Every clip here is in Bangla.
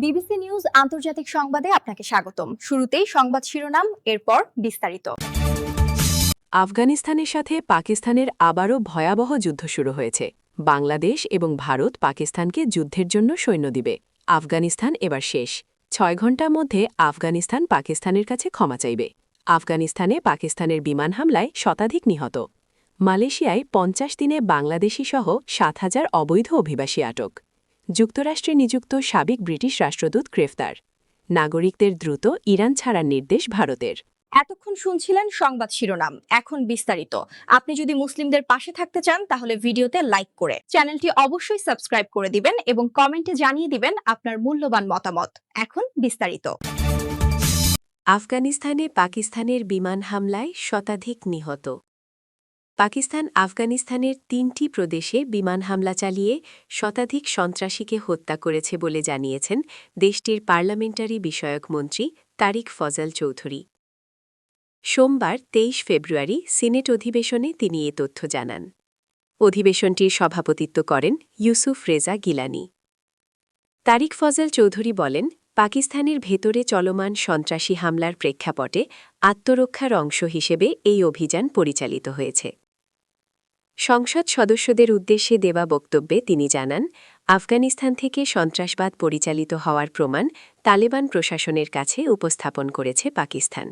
বিবিসি নিউজ আন্তর্জাতিক সংবাদে আপনাকে স্বাগতম। শুরুতেই সংবাদ শিরোনাম, এরপর বিস্তারিত। আফগানিস্তানের সাথে পাকিস্তানের আবারও ভয়াবহ যুদ্ধ শুরু হয়েছে। বাংলাদেশ এবং ভারত পাকিস্তানকে যুদ্ধের জন্য সৈন্য দিবে। আফগানিস্তান এবার শেষ। ৬ ঘণ্টার মধ্যে আফগানিস্তান পাকিস্তানের কাছে ক্ষমা চাইবে। আফগানিস্তানে পাকিস্তানের বিমান হামলায় শতাধিক নিহত। মালয়েশিয়ায় ৫০ দিনে বাংলাদেশিসহ ৭,০০০ অবৈধ অভিবাসী আটক। যুক্তরাষ্ট্রে নিযুক্ত সাবেক ব্রিটিশ রাষ্ট্রদূত গ্রেফতার। নাগরিকদের দ্রুত ইরান ছাড়ার নির্দেশ ভারতের। এতক্ষণ শুনছিলেন সংবাদ শিরোনাম, এখন বিস্তারিত। আপনি যদি মুসলিমদের পাশে থাকতে চান তাহলে ভিডিওতে লাইক করে চ্যানেলটি অবশ্যই সাবস্ক্রাইব করে দিবেন এবং কমেন্টে জানিয়ে দিবেন আপনার মূল্যবান মতামত। এখন বিস্তারিত। আফগানিস্তানে পাকিস্তানের বিমান হামলায় শতাধিক নিহত। পাকিস্তান আফগানিস্তানের ৩টি প্রদেশে বিমান হামলা চালিয়ে শতাধিক সন্ত্রাসীকে হত্যা করেছে বলে জানিয়েছেন দেশটির পার্লামেন্টারি বিষয়ক মন্ত্রী তারিক ফজল চৌধুরী। সোমবার ২৩ ফেব্রুয়ারি সিনেট অধিবেশনে তিনি এ তথ্য জানান। অধিবেশনটির সভাপতিত্ব করেন ইউসুফ রেজা গিলানি। তারিক ফজল চৌধুরী বলেন, পাকিস্তানের ভেতরে চলমান সন্ত্রাসী হামলার প্রেক্ষাপটে আত্মরক্ষার অংশ হিসেবে এই অভিযান পরিচালিত হয়েছে। সংসদ সদস্যদের উদ্দেশ্যে দেওয়া বক্তব্যে তিনি জানান, আফগানিস্তান থেকে সন্ত্রাসবাদ পরিচালিত হওয়ার প্রমাণ তালেবান প্রশাসনের কাছে উপস্থাপন করেছে পাকিস্তান।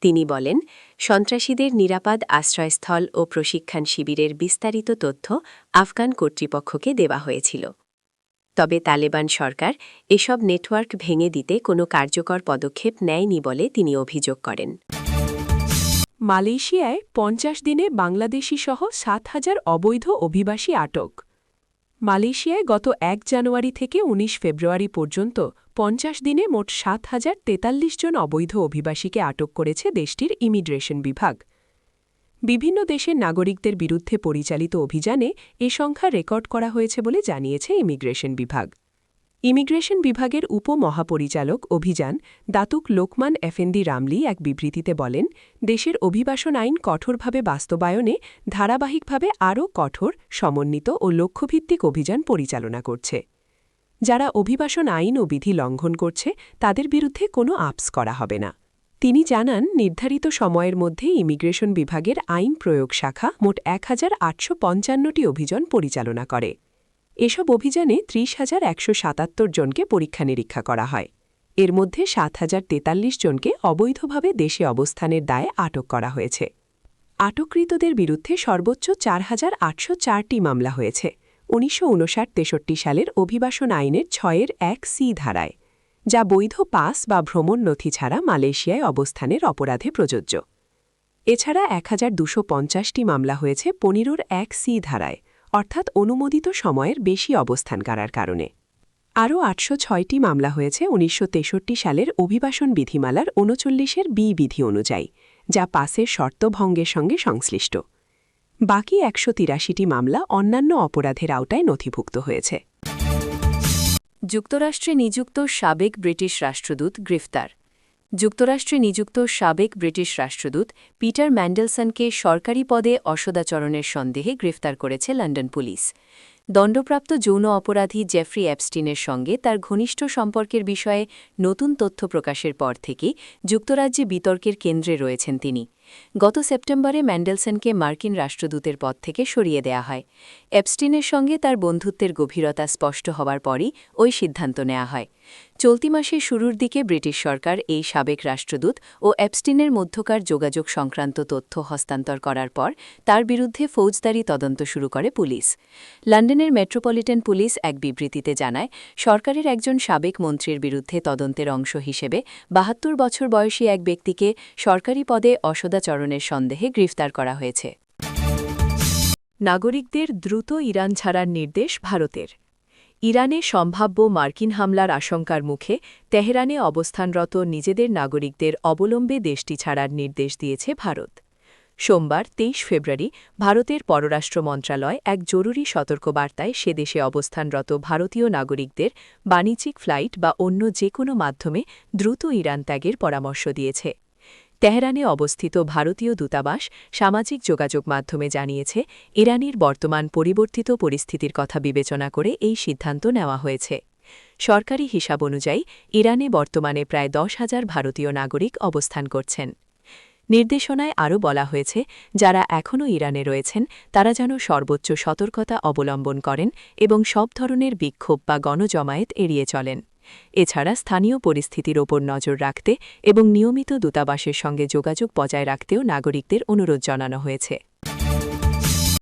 তিনি বলেন, সন্ত্রাসীদের নিরাপদ আশ্রয়স্থল ও প্রশিক্ষণ শিবিরের বিস্তারিত তথ্য আফগান কর্তৃপক্ষকে দেওয়া হয়েছিল। তবে তালেবান সরকার এসব নেটওয়ার্ক ভেঙে দিতে কোনো কার্যকর পদক্ষেপ নেয়নি বলে তিনি অভিযোগ করেন। মালয়েশিয়ায় ৫০ দিনে বাংলাদেশিসহ ৭,০০০ অবৈধ অভিবাসী আটক। মালয়েশিয়ায় গত ১ জানুয়ারি থেকে ১৯ ফেব্রুয়ারি পর্যন্ত ৫০ দিনে মোট ৭,০৪৩ জন অবৈধ অভিবাসীকে আটক করেছে দেশটির ইমিগ্রেশন বিভাগ। বিভিন্ন দেশের নাগরিকদের বিরুদ্ধে পরিচালিত অভিযানে এ সংখ্যা রেকর্ড করা হয়েছে বলে জানিয়েছে ইমিগ্রেশন বিভাগ। ইমিগ্রেশন বিভাগের উপমহাপরিচালক অভিযান দাতুক লোকমান এফেন্দি রামলি এক বিবৃতিতে বলেন, দেশের অভিবাসন আইন কঠোরভাবে বাস্তবায়নে ধারাবাহিকভাবে আরও কঠোর, সমন্বিত ও লক্ষ্যভিত্তিক অভিযান পরিচালনা করছে। যারা অভিবাসন আইন ও বিধি লঙ্ঘন করছে তাদের বিরুদ্ধে কোনো আপস করা হবে না। তিনি জানান, নির্ধারিত সময়ের মধ্যে ইমিগ্রেশন বিভাগের আইন প্রয়োগ শাখা মোট ১,৮৫৫টি অভিযান পরিচালনা করে। এসব অভিযানে ৩০,১৭৭ জনকে পরীক্ষা নিরীক্ষা করা হয়। এর মধ্যে ৭,০৪৩ জনকে অবৈধভাবে দেশে অবস্থানের দায়ে আটক করা হয়েছে। আটককৃতদের বিরুদ্ধে সর্বোচ্চ ৪,৮০৪টি মামলা হয়েছে ১৯৫৯-৬৩ সালের অভিবাসন আইনের ৬-১ ধারায়, যা বৈধ পাস বা ভ্রমণ নথি ছাড়া মালয়েশিয়ায় অবস্থানের অপরাধে প্রযোজ্য। এছাড়া ১,২৫০টি মামলা হয়েছে ১৫-১ ধারায়, অর্থাৎ অনুমোদিত সময়ের বেশি অবস্থান করার কারণে। আরও ৮০৬টি মামলা হয়েছে ১৯৬৩ সালের অভিবাসন বিধিমালার ৩৯ বিধি অনুযায়ী, যা পাসের শর্ত ভঙ্গের সঙ্গে সংশ্লিষ্ট। বাকি ১৮৩টি মামলা অন্যান্য অপরাধের আওতায় নথিভুক্ত হয়েছে। যুক্তরাষ্ট্রে নিযুক্ত সাবেক ব্রিটিশ রাষ্ট্রদূত গ্রেফতার। যুক্তরাষ্ট্রে নিযুক্ত সাবেক ব্রিটিশ রাষ্ট্রদূত পিটার ম্যান্ডেলসনকে সরকারি পদে অসদাচরণের সন্দেহে গ্রেফতার করেছে লন্ডন পুলিশ। দণ্ডপ্রাপ্ত যৌন অপরাধী জেফ্রি অ্যাপস্টিনের সঙ্গে তার ঘনিষ্ঠ সম্পর্কের বিষয়ে নতুন তথ্য প্রকাশের পর থেকে যুক্তরাজ্যে বিতর্কের কেন্দ্রে রয়েছেন তিনি। গত সেপ্টেম্বরে ম্যান্ডেলসনকে মার্কিন রাষ্ট্রদূতের পদ থেকে সরিয়ে দেয়া হয়। অ্যাপস্টিনের সঙ্গে তার বন্ধুত্বের গভীরতা স্পষ্ট হওয়ার পরই ওই সিদ্ধান্ত নেওয়া হয়। চলতি মাসের শুরুর দিকে ব্রিটিশ সরকার এই সাবেক রাষ্ট্রদূত ও অ্যাপস্টিনের মধ্যকার যোগাযোগ সংক্রান্ত তথ্য হস্তান্তর করার পর তার বিরুদ্ধে ফৌজদারি তদন্ত শুরু করে পুলিশ। লন্ডনের মেট্রোপলিটন পুলিশ এক বিবৃতিতে জানায়, সরকারের একজন সাবেক মন্ত্রীর বিরুদ্ধে তদন্তের অংশ হিসেবে ৭২ বছর বয়সী এক ব্যক্তিকে সরকারি পদে অসদাচরণের সন্দেহে গ্রেফতার করা হয়েছে। নাগরিকদের দ্রুত ইরান ছাড়ার নির্দেশ ভারতের। ইরানে সম্ভাব্য মার্কিন হামলার আশঙ্কার মুখে তেহরানে অবস্থানরত নিজেদের নাগরিকদের অবলম্বে দেশটি ছাড়ার নির্দেশ দিয়েছে ভারত। সোমবার ২৩ ফেব্রুয়ারি ভারতের পররাষ্ট্র মন্ত্রণালয় এক জরুরি সতর্কবার্তায় সে দেশে অবস্থানরত ভারতীয় নাগরিকদের বাণিজ্যিক ফ্লাইট বা অন্য যে কোনো মাধ্যমে দ্রুত ইরান ত্যাগের পরামর্শ দিয়েছে। তেহরানে অবস্থিত ভারতীয় দূতাবাস সামাজিক যোগাযোগ মাধ্যমে জানিয়েছে, ইরানের বর্তমান পরিবর্তিত পরিস্থিতির কথা বিবেচনা করে এই সিদ্ধান্ত নেওয়া হয়েছে। সরকারি হিসাব অনুযায়ী ইরানে বর্তমানে প্রায় 10,000 ভারতীয় নাগরিক অবস্থান করছেন। নির্দেশনায় আরও বলা হয়েছে, যারা এখনও ইরানে রয়েছেন তারা যেন সর্বোচ্চ সতর্কতা অবলম্বন করেন এবং সব ধরনের বিক্ষোভ বা গণজমায়েত এড়িয়ে চলেন। এছাড়া স্থানীয় পরিস্থিতির ওপর নজর রাখতে এবং নিয়মিত দূতাবাসের সঙ্গে যোগাযোগ বজায় রাখতেও নাগরিকদের অনুরোধ জানানো হয়েছে।